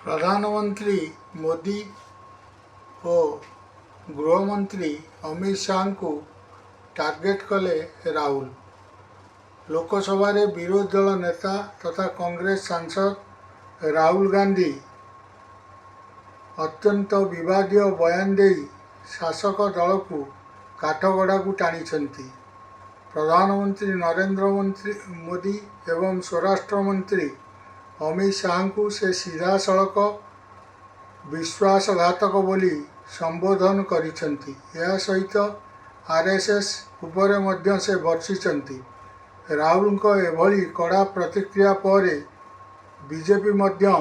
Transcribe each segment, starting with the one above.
प्रधानमंत्री मोदी और गृहमंत्री अमित शाह को टार्गेट कले राहुल। लोकसभा रे विरोधी दल नेता तथा कांग्रेस सांसद राहुल गांधी अत्यंत विवादीय बयान दे शासक दल को काठगड़ा को टाणी। प्रधानमंत्री नरेंद्र मोदी एवं स्वराष्ट्र मंत्री अमित शाह को से सीधा सड़क विश्वासघातक बोली संबोधन करिसेंती। यह सहित आरएसएस उपरे मध्य से बर्षिचंती। राहुल को एभली कड़ा प्रतिक्रिया पर बीजेपी मध्य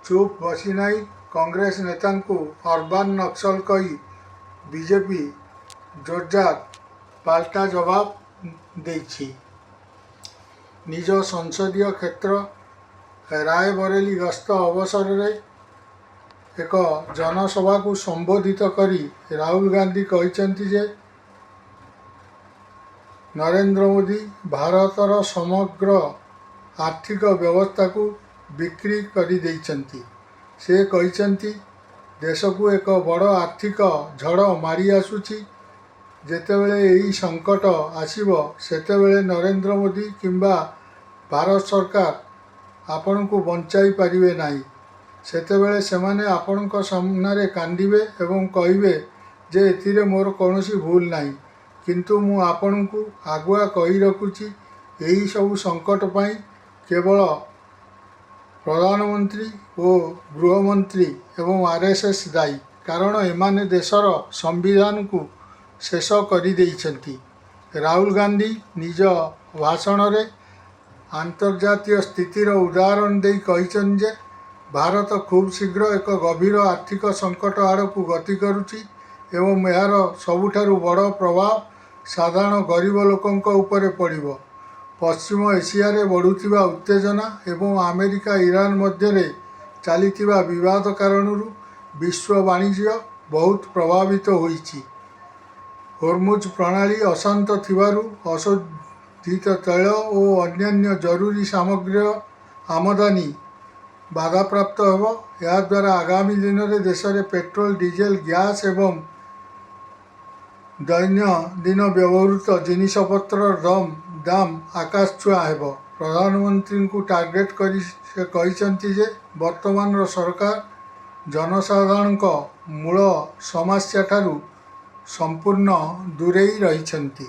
चुप बसी नहीं। कांग्रेस नेता को अर्बान नक्सल कही बीजेपी जोरदार पाल्टा जवाब देछि। निज संसदीय क्षेत्र रायबरेली गस्त अवसर में एक जनसभा को संबोधित करी राहुल गांधी कहते जे नरेंद्र मोदी भारतर समग्र आर्थिक व्यवस्था को बिक्री करी देइचंती। से कहते देश को एक बड़ आर्थिक झड़ मारी आसुची। जेतेबेले यही संकट आसीबो सेतेबेले नरेंद्र मोदी किंबा भारत सरकार आपण को बंचाई पारिबे नाही। सेतेबेले सेमाने आपणक सामने कांदिबे एवं कहिबे जे एथिरे मोर कौनसी भूल नाही, किंतु मु आपण को आगुआ कही रखुची यही सब संकट पाई केवल प्रधानमंत्री और गृहमंत्री एवं आरएसएस दायी। कारण एमाने देशर संविधान को शेष करी देइछंती। राहुल गांधी निज भाषण रे अंतर्जातीय स्थितिर उदाहरण दे कहिछन जे भारत खूब शीघ्र एक गभीर आर्थिक संकट आड़ को गति करुची एवं यार सबुठारु बड़ प्रभाव साधारण गरीब लोकंक उपरे पड़िबो। पश्चिम एशिया रे बढ़ुतिबा उत्तेजना एवं अमेरिका ईरान मध्य रे चलीथिबा विवाद कारणरू विश्व वाणिज्य बहुत प्रभावित होईची। हॉर्मुज प्रणाली अशांत थिबारु अशोधित तैल और अन्यान्य जरूरी सामग्री आमदानी बाधाप्राप्त होब। या द्वारा आगामी दिन में देश में पेट्रोल, डीजेल, गैस एवं दैनंदिन व्यवहृत जिनिसपत्र दाम आकाश छुआ हेब। प्रधानमंत्री को टार्गेट करी से कहते जे वर्तमान सरकार जनसाधारण मूल समस्या ठारू संपूर्ण दूरेई रहिछंती।